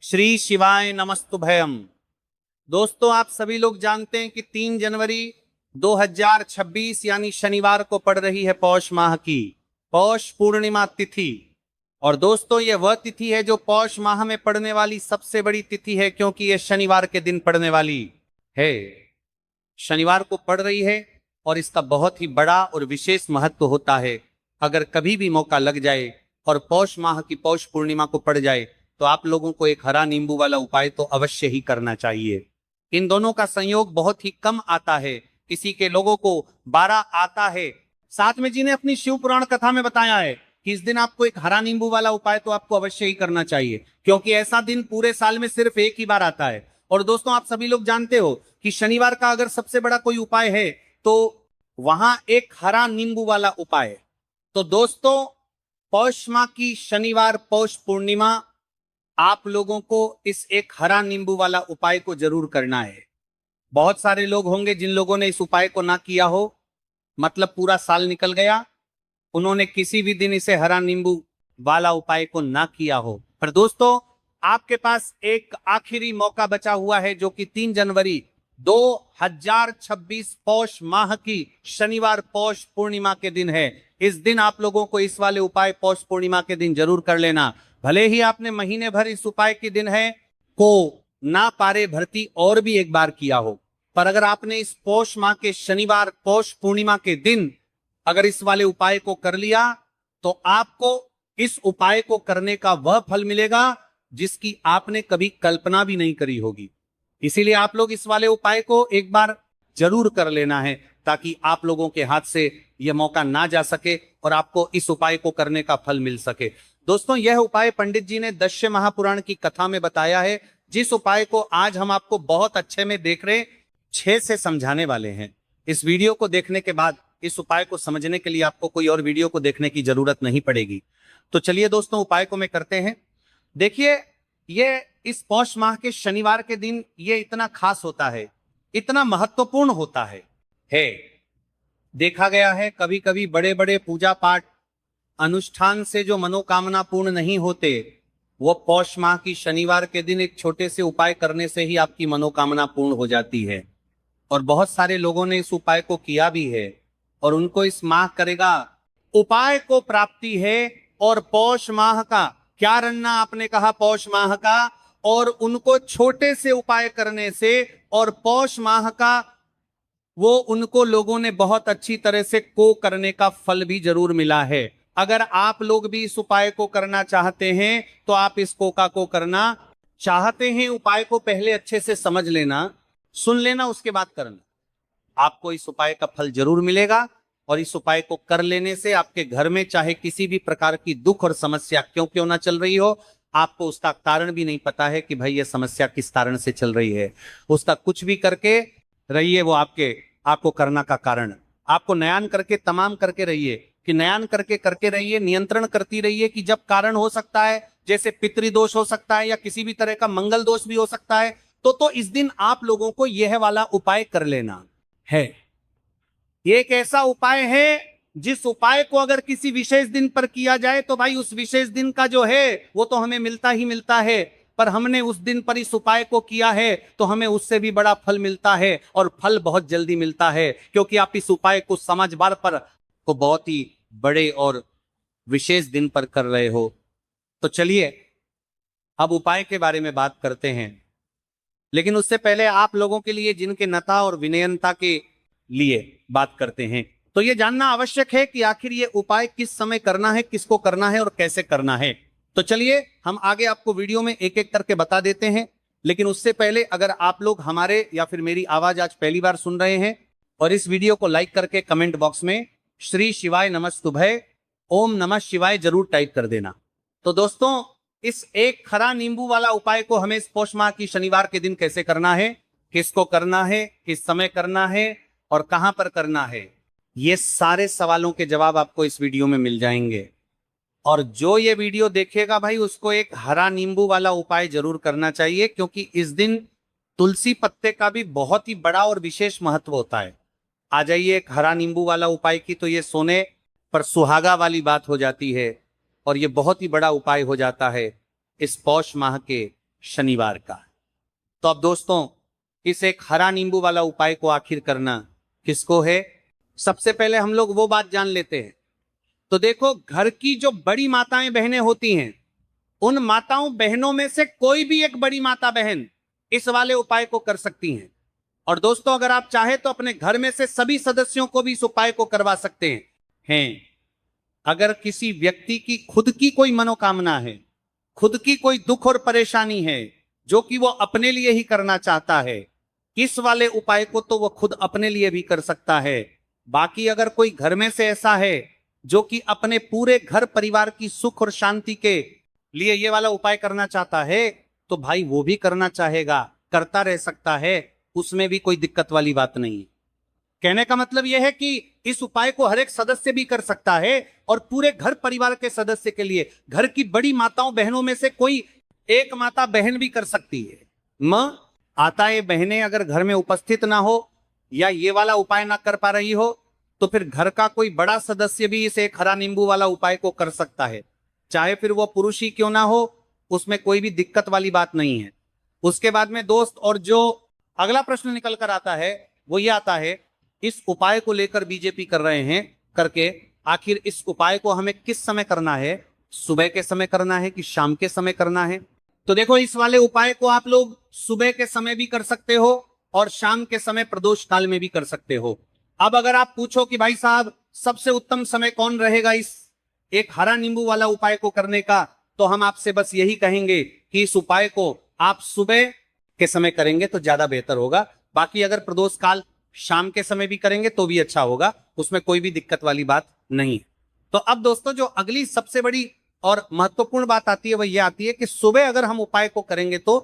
श्री शिवाय नमस्तुभयम। दोस्तों, आप सभी लोग जानते हैं कि 3 जनवरी 2026 यानी शनिवार को पड़ रही है पौष माह की पौष पूर्णिमा तिथि। और दोस्तों, यह वह तिथि है जो पौष माह में पड़ने वाली सबसे बड़ी तिथि है, क्योंकि यह शनिवार के दिन पड़ने वाली है। शनिवार को पड़ रही है और इसका बहुत ही बड़ा और विशेष महत्व होता है। अगर कभी भी मौका लग जाए और पौष माह की पौष पूर्णिमा को पड़ जाए तो आप लोगों को एक हरा नींबू वाला उपाय तो अवश्य ही करना चाहिए। इन दोनों का संयोग बहुत ही कम आता है, किसी के लोगों को 12 आता है। साथ में जी ने अपनी शिव पुराण कथा में बताया है कि इस दिन आपको एक हरा नींबू वाला उपाय तो आपको अवश्य ही करना चाहिए, क्योंकि ऐसा दिन पूरे साल में सिर्फ एक ही बार आता है। और दोस्तों, आप सभी लोग जानते हो कि शनिवार का अगर सबसे बड़ा कोई उपाय है तो वहां एक हरा नींबू वाला उपाय है। तो दोस्तों, पौष माह की शनिवार पौष पूर्णिमा आप लोगों को इस एक हरा नींबू वाला उपाय को जरूर करना है। बहुत सारे लोग होंगे जिन लोगों ने इस उपाय को ना किया हो, मतलब पूरा साल निकल गया, उन्होंने किसी भी दिन इसे हरा नींबू वाला उपाय को ना किया हो। पर दोस्तों, आपके पास एक आखिरी मौका बचा हुआ है, जो कि 3 जनवरी 2026 पौष माह की शनिवार पौष पूर्णिमा के दिन है। इस दिन आप लोगों को इस वाले उपाय पौष पूर्णिमा के दिन जरूर कर लेना। भले ही आपने महीने भर इस उपाय के दिन है को ना पारे भरती और भी एक बार किया हो, पर अगर आपने इस पौष माह के शनिवार पौष पूर्णिमा के दिन अगर इस वाले उपाय को कर लिया तो आपको इस उपाय को करने का वह फल मिलेगा जिसकी आपने कभी कल्पना भी नहीं करी होगी। इसीलिए आप लोग इस वाले उपाय को एक बार जरूर कर लेना है, ताकि आप लोगों के हाथ से यह मौका ना जा सके और आपको इस उपाय को करने का फल मिल सके। दोस्तों, यह उपाय पंडित जी ने दश्य महापुराण की कथा में बताया है, जिस उपाय को आज हम आपको बहुत अच्छे में देख रहे 6 से समझाने वाले हैं। इस वीडियो को देखने के बाद इस उपाय को समझने के लिए आपको कोई और वीडियो को देखने की जरूरत नहीं पड़ेगी। तो चलिए दोस्तों, उपाय को मैं करते हैं। देखिए, ये इस पौष माह के शनिवार के दिन ये इतना खास होता है, इतना महत्वपूर्ण होता है। देखा गया है कभी कभी बड़े बड़े पूजा पाठ अनुष्ठान से जो मनोकामना पूर्ण नहीं होते, वो पौष माह की शनिवार के दिन एक छोटे से उपाय करने से ही आपकी मनोकामना पूर्ण हो जाती है। और बहुत सारे लोगों ने इस उपाय को किया भी है और उनको इस माह करेगा उपाय को प्राप्ति है। और पौष माह का क्या रन्ना आपने कहा, पौष माह का, और उनको छोटे से उपाय करने से और पौष माह का वो उनको लोगों ने बहुत अच्छी तरह से को करने का फल भी जरूर मिला है। अगर आप लोग भी इस उपाय को करना चाहते हैं तो आप इस कोका को करना चाहते हैं, उपाय को पहले अच्छे से समझ लेना, सुन लेना, उसके बाद करना। आपको इस उपाय का फल जरूर मिलेगा। और इस उपाय को कर लेने से आपके घर में चाहे किसी भी प्रकार की दुख और समस्या क्यों ना चल रही हो, आपको उसका कारण भी नहीं पता है कि भाई ये समस्या किस कारण से चल रही है, उसका कुछ भी करके रहिए, वो आपको करना का कारण आपको नयान करके तमाम करके रहिए, कि नयान करके रहिए, नियंत्रण करती रहिए कि जब कारण हो सकता है, जैसे पितृदोष हो सकता है या किसी भी तरह का मंगल दोष भी हो सकता है, तो इस दिन आप लोगों को यह वाला उपाय कर लेना है। ये एक ऐसा उपाय है जिस उपाय को अगर किसी विशेष दिन पर किया जाए तो भाई उस विशेष दिन का जो है वो तो हमें मिलता ही मिलता है, पर हमने उस दिन पर इस उपाय को किया है तो हमें उससे भी बड़ा फल मिलता है, और फल बहुत जल्दी मिलता है, क्योंकि आप इस उपाय को समझदार पर को बहुत ही बड़े और विशेष दिन पर कर रहे हो। तो चलिए अब उपाय के बारे में बात करते हैं, लेकिन उससे पहले आप लोगों के लिए जिनके नता और विनयनता के लिए बात करते हैं, तो यह जानना आवश्यक है कि आखिर ये उपाय किस समय करना है, किसको करना है और कैसे करना है। तो चलिए हम आगे आपको वीडियो में एक एक करके बता देते हैं। लेकिन उससे पहले अगर आप लोग हमारे या फिर मेरी आवाज आज पहली बार सुन रहे हैं और इस वीडियो को लाइक करके कमेंट बॉक्स में श्री शिवाय नमस्तुभय ओम नमः शिवाय जरूर टाइप कर देना। तो दोस्तों, इस एक हरा नींबू वाला उपाय को हमें इस पौष माह की शनिवार के दिन कैसे करना है, किसको करना है, किस समय करना है और कहां पर करना है, ये सारे सवालों के जवाब आपको इस वीडियो में मिल जाएंगे। और जो ये वीडियो देखेगा भाई उसको एक हरा नींबू वाला उपाय जरूर करना चाहिए, क्योंकि इस दिन तुलसी पत्ते का भी बहुत ही बड़ा और विशेष महत्व होता है। आ जाइए एक हरा नींबू वाला उपाय की तो ये सोने पर सुहागा वाली बात हो जाती है और ये बहुत ही बड़ा उपाय हो जाता है इस पौष माह के शनिवार का। तो अब दोस्तों, इस एक हरा नींबू वाला उपाय को आखिर करना किसको है? सबसे पहले हम लोग वो बात जान लेते हैं। तो देखो, घर की जो बड़ी माताएं बहनें होती हैं, उन माताओं बहनों में से कोई भी एक बड़ी माता बहन इस वाले उपाय को कर सकती हैं। और दोस्तों, अगर आप चाहे तो अपने घर में से सभी सदस्यों को भी इस उपाय को करवा सकते हैं। अगर किसी व्यक्ति की खुद की कोई मनोकामना है, खुद की कोई दुख और परेशानी है जो कि वो अपने लिए ही करना चाहता है, इस वाले उपाय को तो वो खुद अपने लिए भी कर सकता है। बाकी अगर कोई घर में से ऐसा है जो कि अपने पूरे घर परिवार की सुख और शांति के लिए ये वाला उपाय करना चाहता है, तो भाई वो भी करना चाहेगा, करता रह सकता है, उसमें भी कोई दिक्कत वाली बात नहीं है। कहने का मतलब यह है कि इस उपाय को हर एक सदस्य भी कर सकता है और पूरे घर परिवार के सदस्य के लिए, घर की बड़ी माताओं बहनों में से कोई एक माता बहन भी कर सकती है। आता है बहनें अगर घर में उपस्थित ना हो या ये वाला उपाय ना कर पा रही हो, तो फिर घर का कोई बड़ा सदस्य भी इस एक हरा नींबू वाला उपाय को कर सकता है, चाहे फिर वो पुरुष ही क्यों ना हो, उसमें कोई भी दिक्कत वाली बात नहीं है। उसके बाद में दोस्त, और जो अगला प्रश्न निकल कर आता है वो ये आता है, इस उपाय को लेकर बीजेपी कर रहे हैं करके, आखिर इस उपाय को हमें किस समय करना है? सुबह के समय करना है कि शाम के समय करना है? तो देखो, इस वाले उपाय को आप लोग सुबह के समय भी कर सकते हो और शाम के समय प्रदोष काल में भी कर सकते हो। अब अगर आप पूछो कि भाई साहब, सबसे उत्तम समय कौन रहेगा इस एक हरा नींबू वाला उपाय को करने का, तो हम आपसे बस यही कहेंगे कि इस उपाय को आप सुबह के समय करेंगे तो ज्यादा बेहतर होगा। बाकी अगर प्रदोष काल शाम के समय भी करेंगे तो भी अच्छा होगा, उसमें कोई भी दिक्कत वाली बात नहीं है। तो अब दोस्तों, जो अगली सबसे बड़ी और महत्वपूर्ण बात आती है वह यह आती है कि सुबह अगर हम उपाय को करेंगे तो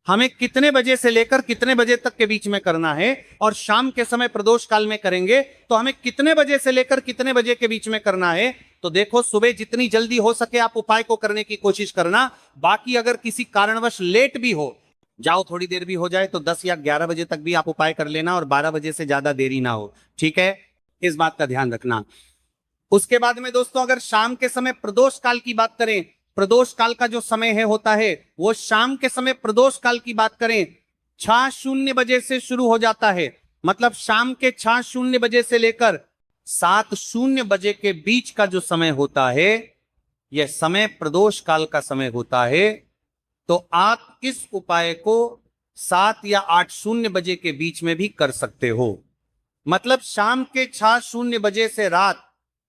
हमें कितने बजे से लेकर कितने बजे तक के बीच में करना है, और शाम के समय प्रदोष काल में करेंगे तो हमें कितने बजे से लेकर कितने बजे के बीच में करना है। तो देखो, सुबह जितनी जल्दी हो सके आप उपाय को करने की कोशिश करना। बाकी अगर किसी कारणवश लेट भी हो जाओ, थोड़ी देर भी हो जाए, तो 10 या 11 बजे तक भी आप उपाय कर लेना और 12 बजे से ज्यादा देरी ना हो, ठीक है? इस बात का ध्यान रखना। उसके बाद में दोस्तों, अगर शाम के समय प्रदोष काल की बात करें, प्रदोष काल का जो समय है होता है वो शाम के समय प्रदोष काल की बात करें 6:00 बजे से शुरू हो जाता है। मतलब शाम के 6:00 बजे से लेकर 7:00 बजे के बीच का जो समय होता है, यह समय प्रदोष काल का समय होता है। तो आप इस उपाय को 7 या 8:00 बजे के बीच में भी कर सकते हो। मतलब शाम के 6:00 बजे से रात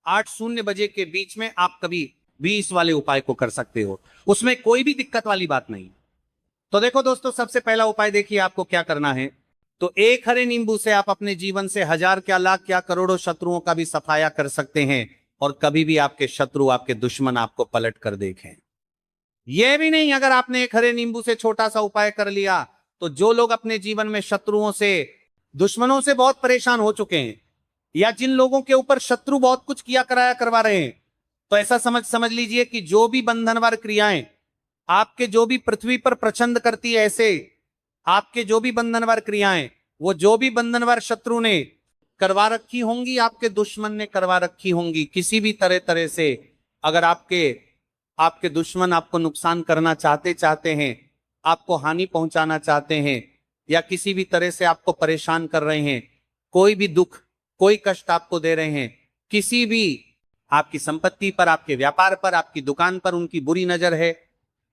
8:00 बजे के बीच में आप कभी भी इस वाले उपाय को कर सकते हो, उसमें कोई भी दिक्कत वाली बात नहीं। तो देखो दोस्तों, सबसे पहला उपाय देखिए आपको क्या करना है। तो एक हरे नींबू से आप अपने जीवन से 1000 क्या लाख क्या करोड़ों शत्रुओं का भी सफाया कर सकते हैं, और कभी भी आपके शत्रु, आपके दुश्मन आपको पलट कर देखें। यह भी नहीं, अगर आपने एक हरे नींबू से छोटा सा उपाय कर लिया, तो जो लोग अपने जीवन में शत्रुओं से, दुश्मनों से बहुत परेशान हो चुके हैं, या जिन लोगों के ऊपर शत्रु बहुत कुछ किया कराया करवा रहे हैं, तो ऐसा समझ लीजिए कि जो भी बंधनवार क्रियाएं आपके, जो भी पृथ्वी पर प्रचंड करती है, ऐसे आपके जो भी बंधनवार क्रियाएं, वो जो भी बंधनवार शत्रु ने करवा रखी होंगी, आपके दुश्मन ने करवा रखी होंगी, किसी भी तरह से अगर आपके दुश्मन आपको नुकसान करना चाहते हैं, आपको हानि पहुंचाना चाहते हैं, या किसी भी तरह से आपको परेशान कर रहे हैं, कोई भी दुख, कोई कष्ट आपको दे रहे हैं, किसी भी आपकी संपत्ति पर, आपके व्यापार पर, आपकी दुकान पर उनकी बुरी नजर है,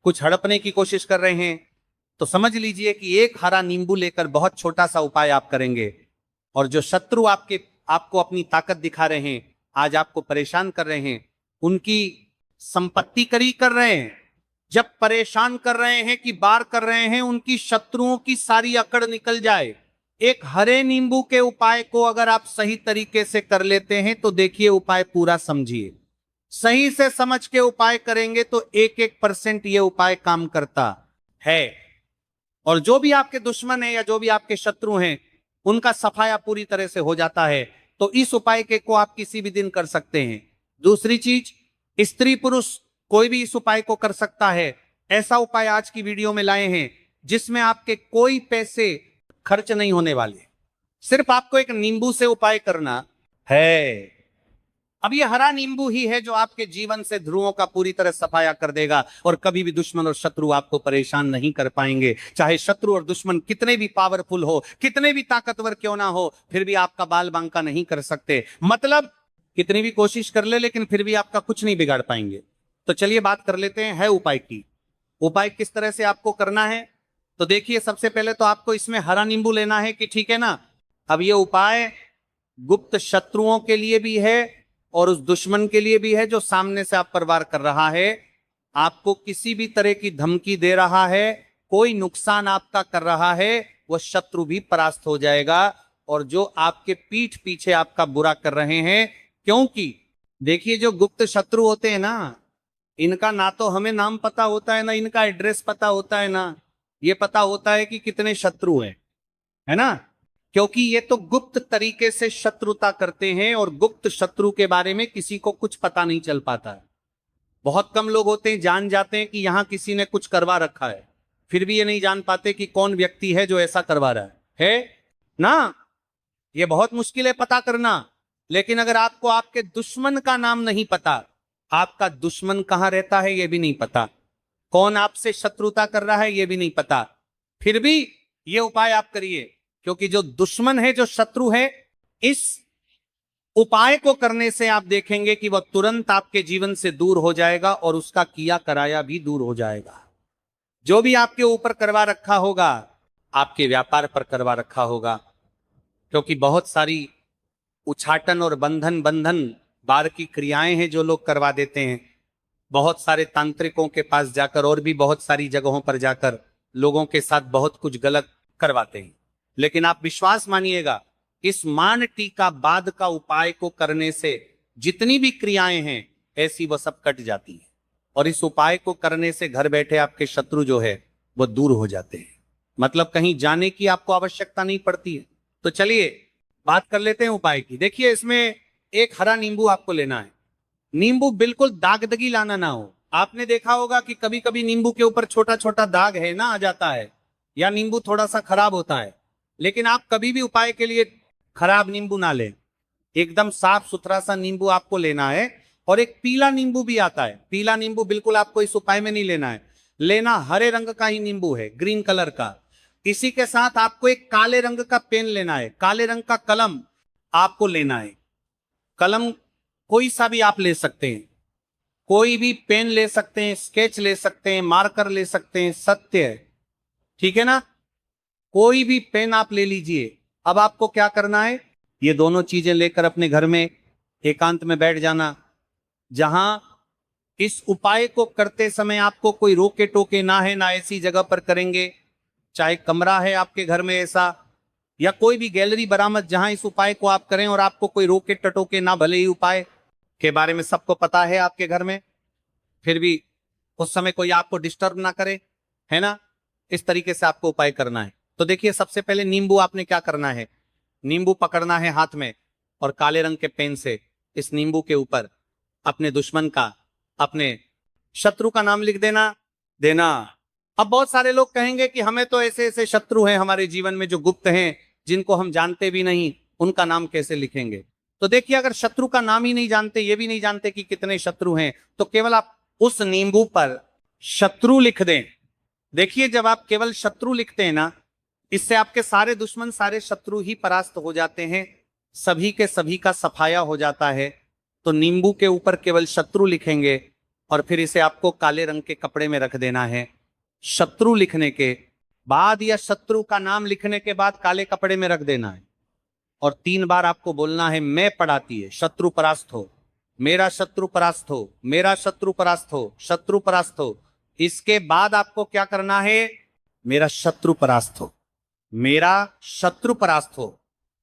कुछ हड़पने की कोशिश कर रहे हैं, तो समझ लीजिए कि एक हरा नींबू लेकर बहुत छोटा सा उपाय आप करेंगे, और जो शत्रु आपको अपनी ताकत दिखा रहे हैं, आज आपको परेशान कर रहे हैं, उनकी संपत्ति करी कर रहे हैं, जब परेशान कर रहे हैं कि बार कर रहे हैं, उनकी शत्रुओं की सारी अकड़ निकल जाए। एक हरे नींबू के उपाय को अगर आप सही तरीके से कर लेते हैं, तो देखिए उपाय पूरा समझिए, सही से समझ के उपाय करेंगे तो 1% ये उपाय काम करता है, और जो भी आपके दुश्मन है या जो भी आपके शत्रु हैं, उनका सफाया पूरी तरह से हो जाता है। तो इस उपाय के को आप किसी भी दिन कर सकते हैं। दूसरी चीज, स्त्री पुरुष कोई भी इस उपाय को कर सकता है। ऐसा उपाय आज की वीडियो में लाए हैं जिसमें आपके कोई पैसे खर्च नहीं होने वाले, सिर्फ आपको एक नींबू से उपाय करना है। अब ये हरा नींबू ही है जो आपके जीवन से ध्रुवों का पूरी तरह सफाया कर देगा और कभी भी दुश्मन और शत्रु आपको परेशान नहीं कर पाएंगे। चाहे शत्रु और दुश्मन कितने भी पावरफुल हो, कितने भी ताकतवर क्यों ना हो, फिर भी आपका बाल बांका नहीं कर सकते। मतलब कितनी भी कोशिश कर ले लेकिन फिर भी आपका कुछ नहीं बिगाड़ पाएंगे। तो चलिए बात कर लेते हैं है उपाय की। उपाय किस तरह से आपको करना है, तो देखिए सबसे पहले तो आपको इसमें हरा नींबू लेना है कि ठीक है ना। अब ये उपाय गुप्त शत्रुओं के लिए भी है और उस दुश्मन के लिए भी है जो सामने से आप पर वार कर रहा है, आपको किसी भी तरह की धमकी दे रहा है, कोई नुकसान आपका कर रहा है, वह शत्रु भी परास्त हो जाएगा। और जो आपके पीठ पीछे आपका बुरा कर रहे हैं, क्योंकि देखिए जो गुप्त शत्रु होते हैं ना, इनका ना तो हमें नाम पता होता है ना इनका एड्रेस पता होता है, ना ये पता होता है कि कितने शत्रु हैं, है ना। क्योंकि ये तो गुप्त तरीके से शत्रुता करते हैं और गुप्त शत्रु के बारे में किसी को कुछ पता नहीं चल पाता है। बहुत कम लोग होते हैं जान जाते हैं कि यहां किसी ने कुछ करवा रखा है, फिर भी ये नहीं जान पाते कि कौन व्यक्ति है जो ऐसा करवा रहा है ना। ये बहुत मुश्किल है पता करना। लेकिन अगर आपको आपके दुश्मन का नाम नहीं पता, आपका दुश्मन कहां रहता है ये भी नहीं पता, कौन आपसे शत्रुता कर रहा है ये भी नहीं पता, फिर भी ये उपाय आप करिए। क्योंकि जो दुश्मन है, जो शत्रु है, इस उपाय को करने से आप देखेंगे कि वह तुरंत आपके जीवन से दूर हो जाएगा और उसका किया कराया भी दूर हो जाएगा। जो भी आपके ऊपर करवा रखा होगा, आपके व्यापार पर करवा रखा होगा, क्योंकि बहुत सारी उछाटन और बंधन बार की क्रियाएं हैं जो लोग करवा देते हैं। बहुत सारे तांत्रिकों के पास जाकर और भी बहुत सारी जगहों पर जाकर लोगों के साथ बहुत कुछ गलत करवाते हैं। लेकिन आप विश्वास मानिएगा, इस मान टीका बाद का उपाय को करने से जितनी भी क्रियाएं हैं ऐसी वह सब कट जाती है और इस उपाय को करने से घर बैठे आपके शत्रु जो है वह दूर हो जाते हैं। मतलब कहीं जाने की आपको आवश्यकता नहीं पड़ती है। तो चलिए बात कर लेते हैं उपाय की। देखिए इसमें एक हरा नींबू आपको लेना है। नींबू बिल्कुल दागदगी लाना ना हो। आपने देखा होगा कि कभी कभी नींबू के ऊपर छोटा छोटा दाग है ना आ जाता है, या नींबू थोड़ा सा खराब होता है। लेकिन आप कभी भी उपाय के लिए खराब नींबू ना लें, एकदम साफ सुथरा सा नींबू आपको लेना है। और एक पीला नींबू भी आता है, पीला नींबू बिल्कुल आपको इस उपाय में नहीं लेना है, लेना हरे रंग का ही नींबू है, ग्रीन कलर का। इसी के साथ आपको एक काले रंग का पेन लेना है, काले रंग का कलम आपको लेना है। कलम कोई सा भी आप ले सकते हैं, कोई भी पेन ले सकते हैं, स्केच ले सकते हैं, मार्कर ले सकते हैं, सत्य है, ठीक है ना। कोई भी पेन आप ले लीजिए। अब आपको क्या करना है, ये दोनों चीजें लेकर अपने घर में एकांत में बैठ जाना, जहां इस उपाय को करते समय आपको कोई रोके टोके ना है, ना ऐसी जगह पर करेंगे। चाहे कमरा है आपके घर में ऐसा, या कोई भी गैलरी बरामद जहां इस उपाय को आप करें और आपको कोई रोके टटोके ना, भले ही उपाय के बारे में सबको पता है आपके घर में, फिर भी उस समय कोई आपको डिस्टर्ब ना करे, है ना। इस तरीके से आपको उपाय करना है। तो देखिए सबसे पहले नींबू आपने क्या करना है, नींबू पकड़ना है हाथ में और काले रंग के पेन से इस नींबू के ऊपर अपने दुश्मन का, अपने शत्रु का नाम लिख देना। अब बहुत सारे लोग कहेंगे कि हमें तो ऐसे ऐसे शत्रु हैं हमारे जीवन में जो गुप्त हैं, जिनको हम जानते भी नहीं, उनका नाम कैसे लिखेंगे। तो देखिए अगर शत्रु का नाम ही नहीं जानते, ये भी नहीं जानते कि कितने शत्रु हैं, तो केवल आप उस नींबू पर शत्रु लिख दें। देखिए जब आप केवल शत्रु लिखते हैं ना, इससे आपके सारे दुश्मन, सारे शत्रु ही परास्त हो जाते हैं, सभी के सभी का सफाया हो जाता है। तो नींबू के ऊपर केवल शत्रु लिखेंगे और फिर इसे आपको काले रंग के कपड़े में रख देना है। शत्रु लिखने के बाद या शत्रु का नाम लिखने के बाद काले कपड़े में रख देना है और 3 बार आपको बोलना है, मैं पढ़ाती है, शत्रु परास्त हो, मेरा शत्रु परास्त हो, मेरा शत्रु परास्त हो, शत्रु परास्त हो। इसके बाद आपको क्या करना है, मेरा शत्रु परास्त हो, मेरा शत्रु परास्त हो।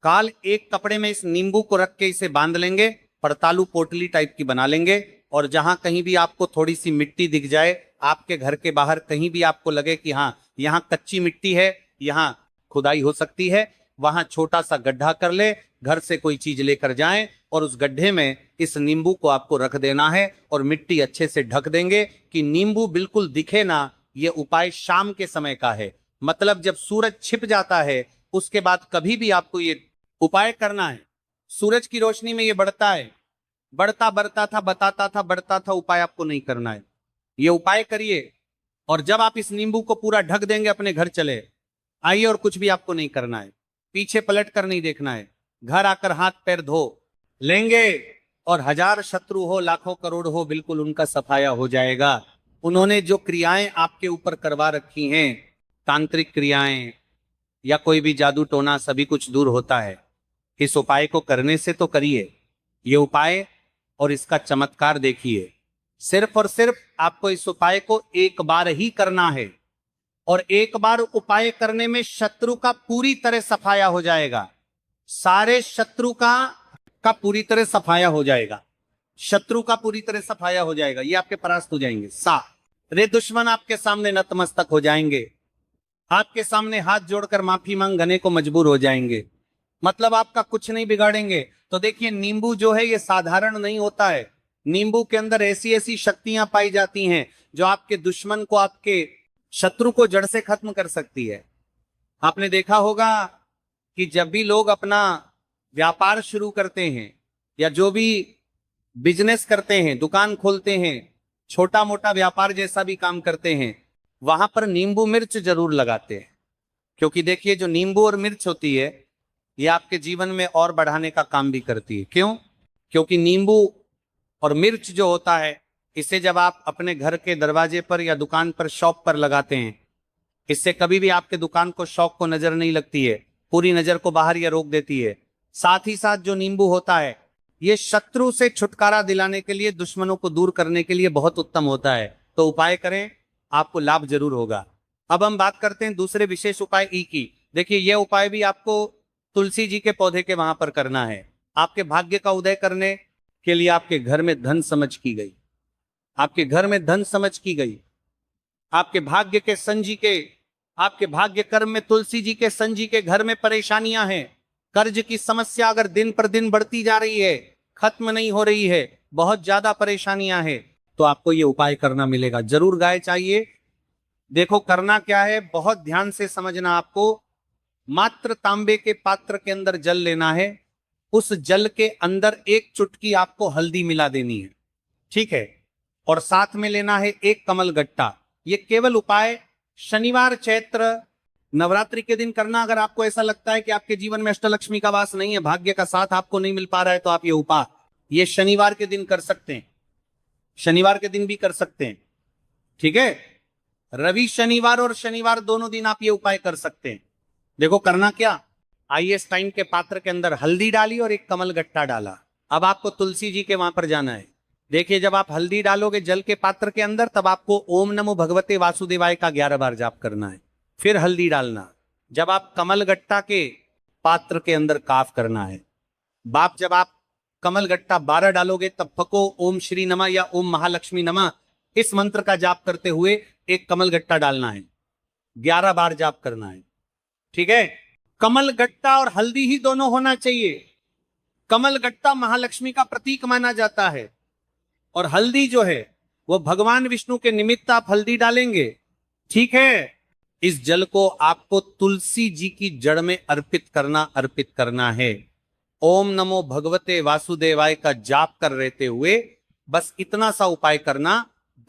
काल एक कपड़े में इस नींबू को रख के इसे बांध लेंगे, पड़तालू पोटली टाइप की बना लेंगे, और जहां कहीं भी आपको थोड़ी सी मिट्टी दिख जाए, आपके घर के बाहर कहीं भी आपको लगे कि हाँ यहां कच्ची मिट्टी है, यहां खुदाई हो सकती है, वहां छोटा सा गड्ढा कर ले, घर से कोई चीज लेकर जाएं और उस गड्ढे में इस नींबू को आपको रख देना है और मिट्टी अच्छे से ढक देंगे कि नींबू बिल्कुल दिखे ना। ये उपाय शाम के समय का है, मतलब जब सूरज छिप जाता है उसके बाद कभी भी आपको ये उपाय करना है। सूरज की रोशनी में ये बढ़ता है, बढ़ता बढ़ता था, बताता था, बढ़ता था, उपाय आपको नहीं करना है। ये उपाय करिए, और जब आप इस नींबू को पूरा ढक देंगे अपने घर चले आइए, और कुछ भी आपको नहीं करना है, पीछे पलट कर नहीं देखना है। घर आकर हाथ पैर धो लेंगे और 1000 शत्रु हो, लाखों करोड़ हो, बिल्कुल उनका सफाया हो जाएगा। उन्होंने जो क्रियाएं आपके ऊपर करवा रखी हैं, तांत्रिक क्रियाएं या कोई भी जादू टोना, सभी कुछ दूर होता है। इस उपाय को करने से तो करिए ये उपाय, और इसका चमत्कार देखिए। सिर्फ और सिर्फ आपको इस उपाय को एक बार ही करना है, और एक बार उपाय करने में शत्रु का पूरी तरह सफाया हो जाएगा। सारे शत्रु का पूरी तरह सफाया हो जाएगा। शत्रु का पूरी तरह सफाया हो जाएगा, ये आपके परास्त हो जाएंगे। रे दुश्मन आपके सामने नतमस्तक हो जाएंगे, आपके सामने हाथ जोड़कर माफी मांगने को मजबूर हो जाएंगे। मतलब आपका कुछ नहीं बिगाड़ेंगे। तो देखिए, नींबू जो है ये साधारण नहीं होता है। नींबू के अंदर ऐसी ऐसी शक्तियां पाई जाती हैं जो आपके दुश्मन को, आपके शत्रु को जड़ से खत्म कर सकती है। आपने देखा होगा कि जब भी लोग अपना व्यापार शुरू करते हैं या जो भी बिजनेस करते हैं, दुकान खोलते हैं, छोटा मोटा व्यापार जैसा भी काम करते हैं, वहां पर नींबू मिर्च जरूर लगाते हैं। क्योंकि देखिए, जो नींबू और मिर्च होती है ये आपके जीवन में और बढ़ाने का काम भी करती है। क्यों? क्योंकि नींबू और मिर्च जो होता है, इसे जब आप अपने घर के दरवाजे पर या दुकान पर, शॉप पर लगाते हैं, इससे कभी भी आपके दुकान को, शॉप को नजर नहीं लगती है, पूरी नजर को बाहर या रोक देती है। साथ ही साथ जो नींबू होता है ये शत्रु से छुटकारा दिलाने के लिए, दुश्मनों को दूर करने के लिए बहुत उत्तम होता है। तो उपाय करें, आपको लाभ जरूर होगा। अब हम बात करते हैं दूसरे विशेष उपाय ई की। देखिए, यह उपाय भी आपको तुलसी जी के पौधे के वहां पर करना है। आपके भाग्य का उदय करने के लिए आपके घर में धन समझ की गई, आपके घर में धन समझ की गई, आपके भाग्य के संजी के, आपके भाग्य कर्म में तुलसी जी के संजी के घर में परेशानियां हैं। कर्ज की समस्या अगर दिन पर दिन बढ़ती जा रही है, खत्म नहीं हो रही है, बहुत ज्यादा परेशानियां हैं, तो आपको ये उपाय करना मिलेगा। जरूर गाय चाहिए। देखो करना क्या है, बहुत ध्यान से समझना। आपको मात्र तांबे के पात्र के अंदर जल लेना है, उस जल के अंदर एक चुटकी आपको हल्दी मिला देनी है, ठीक है? और साथ में लेना है एक कमल गट्टा। ये केवल उपाय शनिवार चैत्र नवरात्रि के दिन करना। अगर आपको ऐसा लगता है कि आपके जीवन में अष्टलक्ष्मी का वास नहीं है, भाग्य का साथ आपको नहीं मिल पा रहा है, तो आप ये उपाय ये शनिवार के दिन कर सकते हैं, शनिवार के दिन भी कर सकते हैं, ठीक है? रवि शनिवार और शनिवार दोनों दिन आप ये उपाय कर सकते हैं। देखो करना क्या, आईएस टाइम के पात्र के अंदर हल्दी डाली और एक कमल गट्टा डाला। अब आपको तुलसी जी के वहां पर जाना है। देखिए, जब आप हल्दी डालोगे जल के पात्र के अंदर, तब आपको ओम नमो भगवते वासुदेवाय का 11 बार जाप करना है, फिर हल्दी डालना। जब आप कमल गट्टा के पात्र के अंदर काफ करना है, जब आप कमल गट्टा 12 डालोगे, तब फको ओम श्री नमः या ओम महालक्ष्मी नमः इस मंत्र का जाप करते हुए एक कमल गट्टा डालना है, 11 बार जाप करना है, ठीक है? कमल गट्टा और हल्दी ही दोनों होना चाहिए। कमल गट्टा महालक्ष्मी का प्रतीक माना जाता है, और हल्दी जो है वो भगवान विष्णु के निमित्त आप हल्दी डालेंगे, ठीक है? इस जल को आपको तुलसी जी की जड़ में अर्पित करना है। ओम नमो भगवते वासुदेवाय का जाप कर रहते हुए बस इतना सा उपाय करना।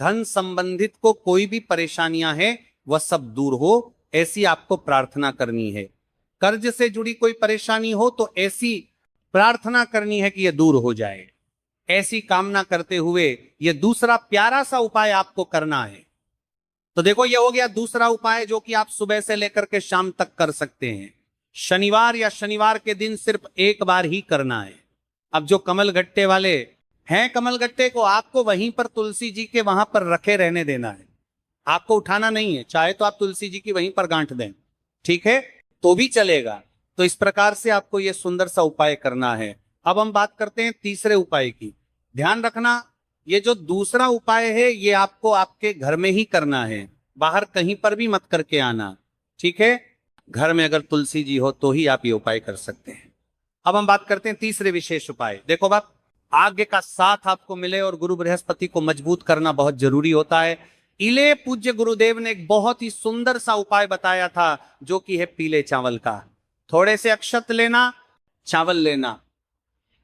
धन संबंधित को कोई भी परेशानियां हैं वह सब दूर हो, ऐसी आपको प्रार्थना करनी है। कर्ज से जुड़ी कोई परेशानी हो तो ऐसी प्रार्थना करनी है कि यह दूर हो जाए। ऐसी कामना करते हुए यह दूसरा प्यारा सा उपाय आपको करना है। तो देखो, यह हो गया दूसरा उपाय जो कि आप सुबह से लेकर के शाम तक कर सकते हैं। शनिवार या शनिवार के दिन सिर्फ एक बार ही करना है। अब जो कमल गट्टे वाले हैं, कमल गट्टे को आपको वहीं पर तुलसी जी के वहां पर रखे रहने देना है, आपको उठाना नहीं है। चाहे तो आप तुलसी जी की वहीं पर गांठ दें, ठीक है, तो भी चलेगा। तो इस प्रकार से आपको यह सुंदर सा उपाय करना है। अब हम बात करते हैं तीसरे उपाय की। ध्यान रखना, ये जो दूसरा उपाय है ये आपको आपके घर में ही करना है, बाहर कहीं पर भी मत करके आना, ठीक है? घर में अगर तुलसी जी हो तो ही आप ये उपाय कर सकते हैं। अब हम बात करते हैं तीसरे विशेष उपाय। देखो बाप, आगे का साथ आपको मिले और गुरु बृहस्पति को मजबूत करना बहुत जरूरी होता है। इले पूज्य गुरुदेव ने एक बहुत ही सुंदर सा उपाय बताया था, जो कि है पीले चावल का। थोड़े से अक्षत लेना, चावल लेना,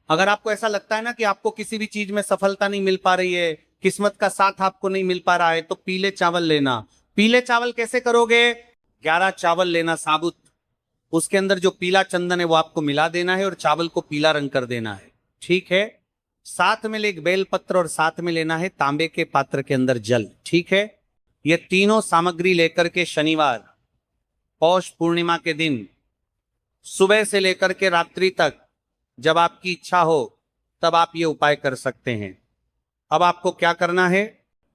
अगर आपको ऐसा लगता है ना कि आपको किसी भी चीज में सफलता नहीं मिल पा रही है, किस्मत का साथ आपको नहीं मिल पा रहा है, तो पीले चावल लेना। पीले चावल कैसे करोगे? 11 चावल लेना साबुत, उसके अंदर जो पीला चंदन है वो आपको मिला देना है और चावल को पीला रंग कर देना है, ठीक है। साथ में एक बेल पत्र और साथ में लेना है तांबे के पात्र के अंदर जल, ठीक है। ये तीनों सामग्री लेकर के शनिवार पौष पूर्णिमा के दिन सुबह से लेकर के रात्रि तक जब आपकी इच्छा हो तब आप ये उपाय कर सकते हैं। अब आपको क्या करना है?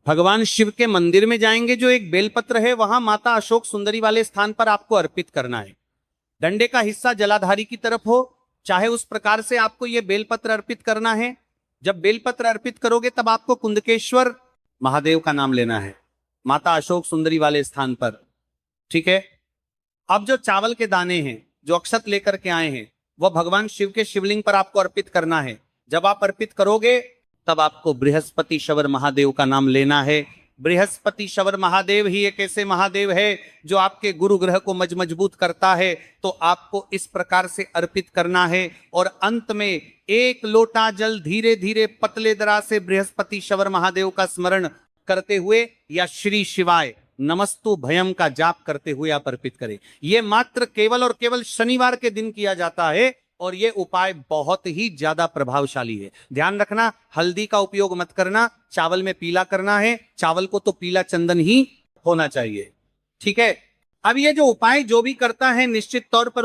भगवान शिव के मंदिर में जाएंगे, जो एक बेलपत्र है वहां माता अशोक सुंदरी वाले स्थान पर आपको अर्पित करना है। डंडे का हिस्सा जलाधारी की तरफ हो, चाहे उस प्रकार से आपको यह बेलपत्र अर्पित करना है। जब बेलपत्र अर्पित करोगे तब आपको कुंदकेश्वर महादेव का नाम लेना है, माता अशोक सुंदरी वाले स्थान पर, ठीक है। अब जो चावल के दाने हैं, जो अक्षत लेकर के आए हैं, वह भगवान शिव के शिवलिंग पर आपको अर्पित करना है। जब आप अर्पित करोगे तब आपको बृहस्पति शवर महादेव का नाम लेना है। बृहस्पति शवर महादेव ही एक ऐसे महादेव है जो आपके गुरु ग्रह को मजबूत करता है। तो आपको इस प्रकार से अर्पित करना है और अंत में 1 लोटा जल धीरे धीरे पतले दरा से बृहस्पति शवर महादेव का स्मरण करते हुए या श्री शिवाय नमस्तु भयम का जाप करते हुए आप अर्पित करें। यह मात्र केवल और केवल शनिवार के दिन किया जाता है और यह उपाय बहुत ही ज्यादा प्रभावशाली है। ध्यान रखना, हल्दी का उपयोग मत करना, चावल में पीला करना है, चावल को तो पीला चंदन ही होना चाहिए, ठीक है। अब ये जो उपाय जो भी करता है निश्चित तौर पर